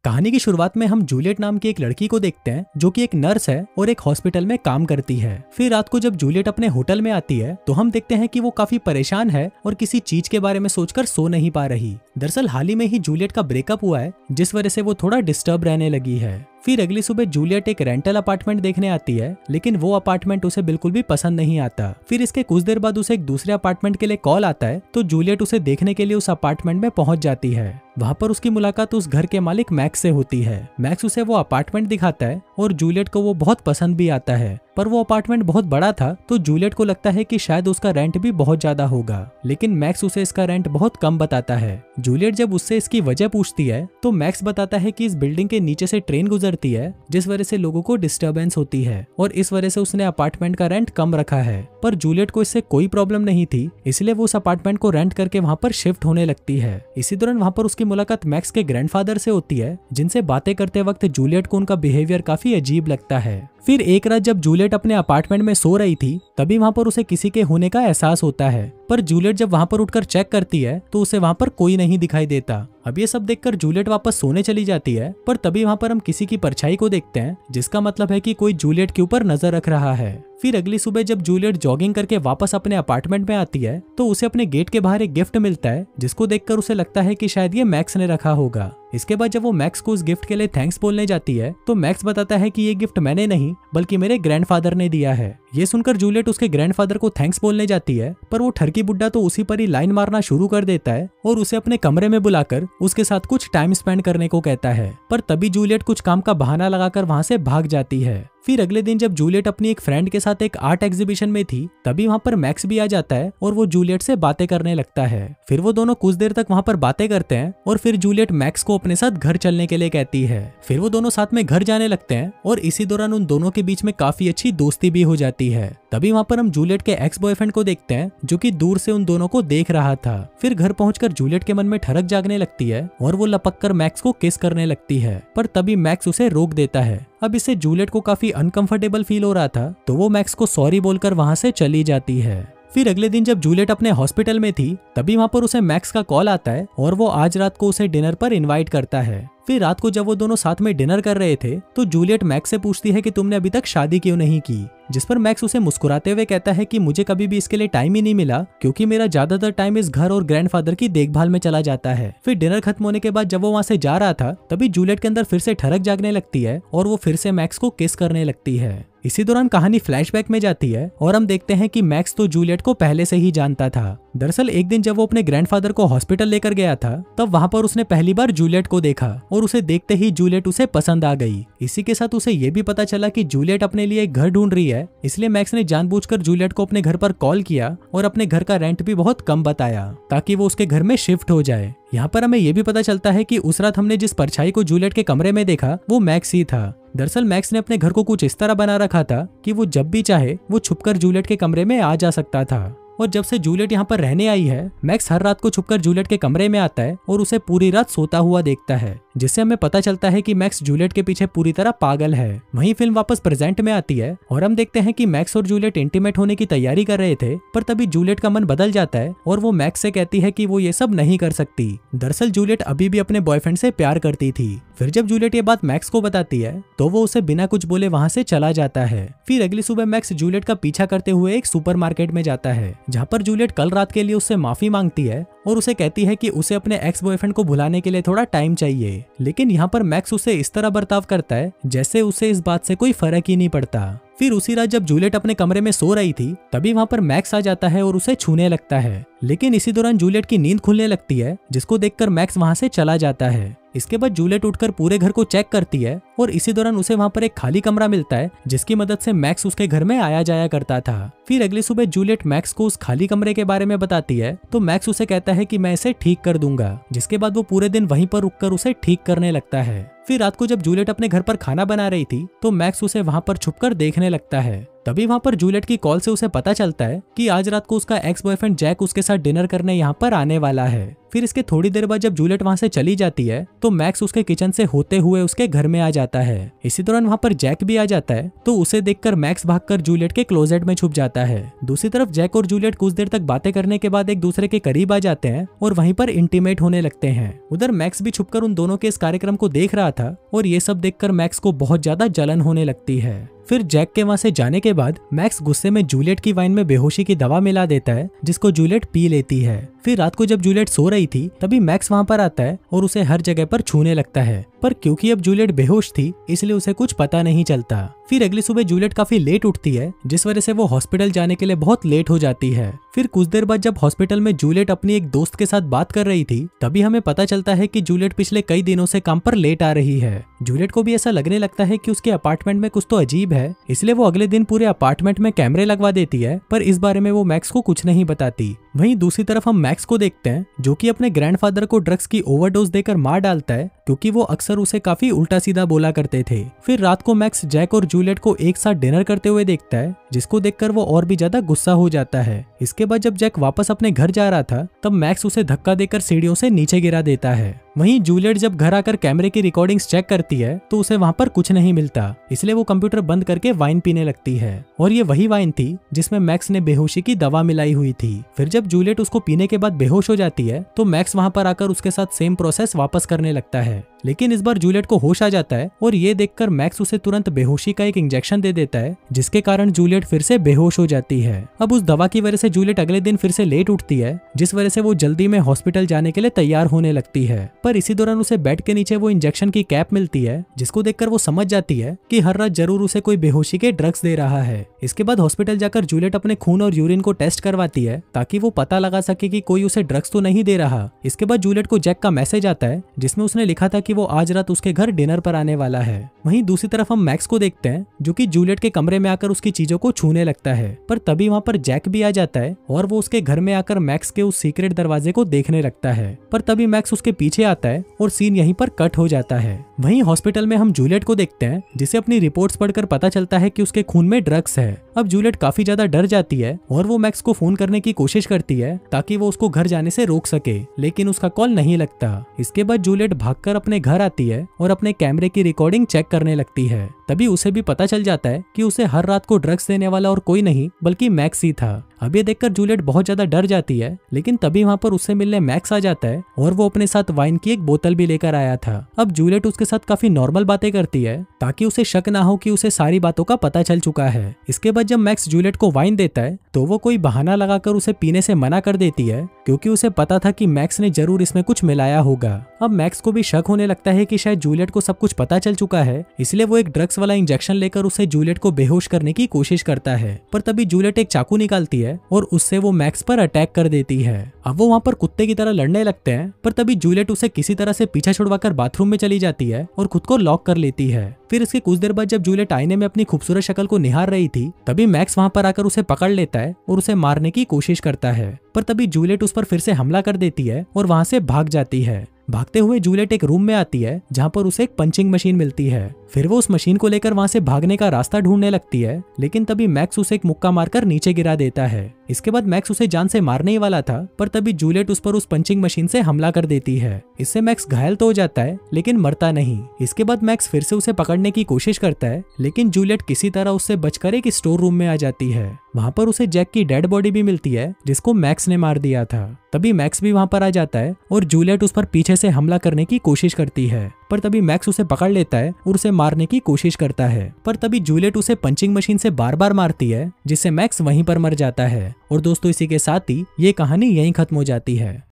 कहानी की शुरुआत में हम जूलियट नाम की एक लड़की को देखते हैं जो कि एक नर्स है और एक हॉस्पिटल में काम करती है। फिर रात को जब जूलियट अपने होटल में आती है तो हम देखते हैं कि वो काफी परेशान है और किसी चीज के बारे में सोचकर सो नहीं पा रही। दरअसल हाल ही में ही जूलियट का ब्रेकअप हुआ है जिस वजह से वो थोड़ा डिस्टर्ब रहने लगी है। फिर अगली सुबह जूलियट एक रेंटल अपार्टमेंट देखने आती है लेकिन वो अपार्टमेंट उसे बिल्कुल भी पसंद नहीं आता। फिर इसके कुछ देर बाद उसे एक दूसरे अपार्टमेंट के लिए कॉल आता है तो जूलियट उसे देखने के लिए उस अपार्टमेंट में पहुंच जाती है। वहां पर उसकी मुलाकात उस घर के मालिक मैक्स से होती है। मैक्स उसे वो अपार्टमेंट दिखाता है और जूलियट को वो बहुत पसंद भी आता है, पर वो अपार्टमेंट बहुत बड़ा था तो जूलियट को लगता है कि शायद उसका रेंट भी बहुत ज्यादा होगा, लेकिन मैक्स उसे इसका रेंट बहुत कम बताता है। जूलियट जब उससे इसकी वजह पूछती है तो मैक्स बताता है कि इस बिल्डिंग के नीचे से ट्रेन गुजरती है जिस वजह से लोगों को डिस्टर्बेंस होती है और इस वजह से उसने अपार्टमेंट का रेंट कम रखा है। पर जूलियट को इससे कोई प्रॉब्लम नहीं थी, इसलिए वो उस अपार्टमेंट को रेंट करके वहाँ पर शिफ्ट होने लगती है। इसी दौरान वहाँ पर उसकी मुलाकात मैक्स के ग्रैंडफादर से होती है जिनसे बातें करते वक्त जूलियट को उनका बिहेवियर काफी अजीब लगता है। फिर एक रात जब जूलियट अपने अपार्टमेंट में सो रही थी तभी वहाँ पर उसे किसी के होने का एहसास होता है, पर जूलियट जब वहाँ पर उठकर चेक करती है तो उसे वहाँ पर कोई नहीं दिखाई देता। अब ये सब देखकर जूलियट वापस सोने चली जाती है, पर तभी वहाँ पर हम किसी की परछाई को देखते हैं जिसका मतलब है कि कोई जूलियट के ऊपर नजर रख रहा है। फिर अगली सुबह जब जूलियट जॉगिंग करके वापस अपने अपार्टमेंट में आती है तो उसे अपने गेट के बाहर एक गिफ्ट मिलता है जिसको देखकर उसे लगता है कि शायद ये मैक्स ने रखा होगा। इसके बाद जब वो मैक्स को उस गिफ्ट के लिए थैंक्स बोलने जाती है तो मैक्स बताता है कि ये गिफ्ट मैंने नहीं बल्कि मेरे ग्रैंडफादर ने दिया है। ये सुनकर जूलियट उसके ग्रैंडफादर को थैंक्स बोलने जाती है, पर वो ठरकी बुड्ढा तो उसी पर ही लाइन मारना शुरू कर देता है और उसे अपने कमरे में बुलाकर उसके साथ कुछ टाइम स्पेंड करने को कहता है। पर तभी जूलियट कुछ काम का बहाना लगाकर वहां से भाग जाती है। फिर अगले दिन जब जूलियट अपनी एक फ्रेंड के साथ एक आर्ट एग्जीबिशन में थी तभी वहां पर मैक्स भी आ जाता है और वो जूलियट से बातें करने लगता है। फिर वो दोनों कुछ देर तक वहां पर बातें करते हैं और फिर जूलियट मैक्स को अपने साथ घर चलने के लिए कहती है। फिर वो दोनों साथ में घर जाने लगते हैं और इसी दौरान उन दोनों के बीच में काफी अच्छी दोस्ती भी हो जाती है। तभी वहां पर हम जूलियट के एक्स बॉयफ्रेंड को देखते हैं जो कि दूर से उन दोनों को देख रहा था। फिर घर पहुंचकर जूलियट के मन में ठरक जागने लगती है और वो लपक कर मैक्स को किस करने लगती है, पर तभी मैक्स उसे रोक देता है। अब इससे जूलियट को काफी अनकंफर्टेबल फील हो रहा था तो वो मैक्स को सॉरी बोलकर वहां से चली जाती है। फिर अगले दिन जब जूलियट अपने हॉस्पिटल में थी तभी वहां पर उसे मैक्स का कॉल आता है और वो आज रात को उसे डिनर पर इनवाइट करता है। फिर रात को जब वो दोनों साथ में डिनर कर रहे थे तो जूलियट मैक्स से पूछती है कि तुमने अभी तक शादी क्यों नहीं की, जिस पर मैक्स उसे मुस्कुराते हुए कहता है कि मुझे कभी भी इसके लिए टाइम ही नहीं मिला क्योंकि मेरा ज्यादातर टाइम इस घर और ग्रैंडफादर की देखभाल में चला जाता है। फिर डिनर खत्म होने के बाद जब वो वहां से जा रहा था तभी जूलियट के अंदर फिर से ठरक जागने लगती है और वो फिर से मैक्स को किस करने लगती है। इसी दौरान कहानी फ्लैशबैक में जाती है और हम देखते हैं कि मैक्स तो जूलियट को पहले से ही जानता था। दरअसल एक दिन जब वो अपने ग्रैंडफादर को हॉस्पिटल लेकर गया था तब वहां पर उसने पहली बार जूलियट को देखा और उसे देखते ही जूलियट उसे पसंद आ गई। इसी के साथ उसे ये भी पता चला कि जूलियट अपने लिए एक घर ढूंढ रही है, इसलिए मैक्स ने जानबूझकर जूलियट को अपने घर पर कॉल किया और अपने घर का रेंट भी बहुत कम बताया ताकि वो उसके घर में शिफ्ट हो जाए। यहाँ पर हमें ये भी पता चलता है कि उस रात हमने जिस परछाई को जूलियट के कमरे में देखा वो मैक्स ही था। दरअसल मैक्स ने अपने घर को कुछ इस तरह बना रखा था कि वो जब भी चाहे वो छुपकर जूलियट के कमरे में आ जा सकता था, और जब से जूलियट यहाँ पर रहने आई है मैक्स हर रात को छुपकर जूलियट के कमरे में आता है और उसे पूरी रात सोता हुआ देखता है, जिससे हमें पता चलता है कि मैक्स जूलियट के पीछे पूरी तरह पागल है। वहीं फिल्म वापस प्रेजेंट में आती है और हम देखते हैं कि मैक्स और जूलियट इंटीमेट होने की तैयारी कर रहे थे, पर तभी जूलियट का मन बदल जाता है और वो मैक्स से कहती है कि वो ये सब नहीं कर सकती। दरअसल जूलियट अभी भी अपने बॉयफ्रेंड से प्यार करती थी। फिर जब जूलियट ये बात मैक्स को बताती है तो वो उसे बिना कुछ बोले वहां से चला जाता है। फिर अगली सुबह मैक्स जूलियट का पीछा करते हुए एक सुपरमार्केट में जाता है जहाँ पर जूलियट कल रात के लिए उससे माफी मांगती है और उसे कहती है कि उसे अपने एक्स बॉयफ्रेंड को भुलाने के लिए थोड़ा टाइम चाहिए, लेकिन यहाँ पर मैक्स उसे इस तरह बर्ताव करता है जैसे उसे इस बात से कोई फर्क ही नहीं पड़ता। फिर उसी रात जब जूलियट अपने कमरे में सो रही थी तभी वहां पर मैक्स आ जाता है और उसे छूने लगता है, लेकिन इसी दौरान जूलियट की नींद खुलने लगती है जिसको देखकर मैक्स वहां से चला जाता है। इसके बाद जूलियट उठकर पूरे घर को चेक करती है और इसी दौरान उसे वहां पर एक खाली कमरा मिलता है जिसकी मदद से मैक्स उसके घर में आया जाया करता था। फिर अगली सुबह जूलियट मैक्स को उस खाली कमरे के बारे में बताती है तो मैक्स उसे कहता है कि मैं इसे ठीक कर दूंगा, जिसके बाद वो पूरे दिन वहीं पर रुककर उसे ठीक करने लगता है। फिर रात को जब जूलियट अपने घर पर खाना बना रही थी तो मैक्स उसे वहां पर छुपकर देखने लगता है। तभी वहाँ पर जूलियट की कॉल से उसे पता चलता है कि आज रात को उसका एक्स बॉयफ्रेंड जैक उसके साथ डिनर करने यहाँ पर आने वाला है। फिर इसके थोड़ी देर बाद जब जूलियट वहाँ से चली जाती है तो मैक्स उसके किचन से होते हुए उसके घर में आ जाता है। इसी दौरान वहाँ पर जैक भी आ जाता है तो उसे देखकर मैक्स भागकर जूलियट के क्लोजेट में छुप जाता है। दूसरी तरफ जैक और जूलियट कुछ देर तक बातें करने के बाद एक दूसरे के करीब आ जाते हैं और वहीं पर इंटीमेट होने लगते हैं। उधर मैक्स भी छुपकर उन दोनों के इस कार्यक्रम को देख रहा था और ये सब देखकर मैक्स को बहुत ज्यादा जलन होने लगती है। फिर जैक के वहां से जाने के बाद मैक्स गुस्से में जूलियट की वाइन में बेहोशी की दवा मिला देता है जिसको जूलियट पी लेती है। फिर रात को जब जूलियट सो रही थी तभी मैक्स वहां पर आता है और उसे हर जगह पर छूने लगता है, पर क्योंकि अब जूलियट बेहोश थी इसलिए उसे कुछ पता नहीं चलता। फिर अगली सुबह जूलियट काफी लेट उठती है जिस वजह से वो हॉस्पिटल जाने के लिए बहुत लेट हो जाती है। फिर कुछ देर बाद जब हॉस्पिटल में जूलियट अपनी एक दोस्त के साथ बात कर रही थी तभी हमें पता चलता है कि जूलियट पिछले कई दिनों से काम पर लेट आ रही है। जूलियट को भी ऐसा लगने लगता है कि उसके अपार्टमेंट में कुछ तो अजीब है, इसलिए वो अगले दिन पूरे अपार्टमेंट में कैमरे लगवा देती है, पर इस बारे में वो मैक्स को कुछ नहीं बताती। वहीं दूसरी तरफ हम मैक्स को देखते हैं जो कि अपने ग्रैंडफादर को ड्रग्स की ओवरडोज देकर मार डालता है क्योंकि वो अक्सर उसे काफी उल्टा सीधा बोला करते थे। फिर रात को मैक्स जैक और जूलियट को एक साथ डिनर करते हुए देखता है जिसको देखकर वो और भी ज्यादा गुस्सा हो जाता है। इसके बाद जब जैक वापस अपने घर जा रहा था तब मैक्स उसे धक्का देकर सीढ़ियों से नीचे गिरा देता है। वहीं जूलियट जब घर आकर कैमरे की रिकॉर्डिंग्स चेक करती है तो उसे वहां पर कुछ नहीं मिलता, इसलिए वो कंप्यूटर बंद करके वाइन पीने लगती है और ये वही वाइन थी जिसमें मैक्स ने बेहोशी की दवा मिलाई हुई थी। फिर जब जूलियट उसको पीने के बाद बेहोश हो जाती है तो मैक्स वहां पर आकर उसके साथ सेम प्रोसेस वापस करने लगता है, लेकिन इस बार जूलियट को होश आ जाता है और ये देखकर मैक्स उसे तुरंत बेहोशी का एक इंजेक्शन दे देता है जिसके कारण जूलियट फिर से बेहोश हो जाती है। अब उस दवा की वजह से जूलियट अगले दिन फिर से लेट उठती है जिस वजह से वो जल्दी में हॉस्पिटल जाने के लिए तैयार होने लगती है, पर इसी दौरान उसे बेड के नीचे वो इंजेक्शन की कैप मिलती है जिसको देखकर वो समझ जाती है कि हर रात जरूर उसे कोई बेहोशी के ड्रग्स दे रहा है। इसके बाद हॉस्पिटल जाकर जूलियट अपने खून और यूरिन को टेस्ट करवाती है ताकि वो पता लगा सके कि कोई उसे ड्रग्स तो नहीं दे रहा। इसके बाद जूलियट को जैक का मैसेज आता है जिसमें उसने लिखा था कि वो आज रात उसके घर डिनर पर आने वाला है। वहीं दूसरी तरफ हम मैक्स को देखते हैं जो कि जूलियट के कमरे में आकर उसकी चीजों को छूने लगता है, पर तभी वहां पर जैक भी आ जाता है और वो उसके घर में आकर मैक्स के उस सीक्रेट दरवाजे को देखने लगता है, पर तभी मैक्स उसके पीछे आता है और सीन यहीं पर कट हो जाता है। वहीं हॉस्पिटल में हम जूलियट को देखते हैं जिसे अपनी रिपोर्ट्स पढ़कर पता चलता है कि उसके खून में ड्रग्स है। अब जूलियट काफी ज्यादा डर जाती है और वो मैक्स को फोन करने की कोशिश करती है ताकि वो उसको घर जाने से रोक सके, लेकिन उसका कॉल नहीं लगता। इसके बाद जूलियट भागकर अपने घर आती है और अपने कैमरे की रिकॉर्डिंग चेक करने लगती है। तभी उसे भी पता चल जाता है कि उसे हर रात को ड्रग्स देने वाला और कोई नहीं बल्कि मैक्स ही था। अब ये देखकर जूलियट बहुत ज्यादा डर जाती है, लेकिन तभी वहां पर उससे मिलने मैक्स आ जाता है और वो अपने साथ वाइन की एक बोतल भी लेकर आया था। अब जूलियट उसके साथ काफी नॉर्मल बातें करती है ताकि उसे शक ना हो कि उसे सारी बातों का पता चल चुका है। इसके बाद जब मैक्स जूलियट को वाइन देता है तो वो कोई बहाना लगाकर उसे पीने से मना कर देती है क्योंकि उसे पता था कि मैक्स ने जरूर इसमें कुछ मिलाया होगा। अब मैक्स को भी शक होने लगता है कि शायद जूलियट को सब कुछ पता चल चुका है, इसलिए वो एक ड्रग्स वाला इंजेक्शन लेकर उसे जूलियट को बेहोश करने की कोशिश करता है, पर तभी जूलियट एक चाकू निकालती है और उससे वो मैक्स पर अटैक कर देती है। अब वो वहाँ पर कुत्ते की तरह लड़ने लगते हैं, पर तभी जूलियट उसे किसी तरह से पीछा छुड़वाकर बाथरूम में चली जाती है और खुद को लॉक कर लेती है। फिर इसके कुछ देर बाद जब जूलियट आईने में अपनी खूबसूरत शक्ल को निहार रही थी तभी मैक्स वहां पर आकर उसे पकड़ लेता है और उसे मारने की कोशिश करता है, पर तभी जूलियट उस पर फिर से हमला कर देती है और वहां से भाग जाती है। भागते हुए जूलियट एक रूम में आती है जहां पर उसे एक पंचिंग मशीन मिलती है। फिर वो उस मशीन को लेकर वहां से भागने का रास्ता ढूंढने लगती है, लेकिन तभी मैक्स उसे एक मुक्का मारकर नीचे गिरा देता है। इसके बाद मैक्स उसे जान से मारने ही वाला था, पर तभी जूलियट उस पर उस पंचिंग मशीन से हमला कर देती है। इससे मैक्स घायल तो हो जाता है लेकिन मरता नहीं। इसके बाद मैक्स फिर से उसे पकड़ने की कोशिश करता है, लेकिन जूलियट किसी तरह उससे बचकर एक स्टोर रूम में आ जाती है। वहां पर उसे जैक की डेड बॉडी भी मिलती है जिसको मैक्स ने मार दिया था। तभी मैक्स भी वहां पर आ जाता है और जूलियट उस पर पीछे से हमला करने की कोशिश करती है, पर तभी मैक्स उसे पकड़ लेता है और उसे मारने की कोशिश करता है, पर तभी जूलियट उसे पंचिंग मशीन से बार बार मारती है जिससे मैक्स वहीं पर मर जाता है। और दोस्तों इसी के साथ ही ये कहानी यहीं खत्म हो जाती है।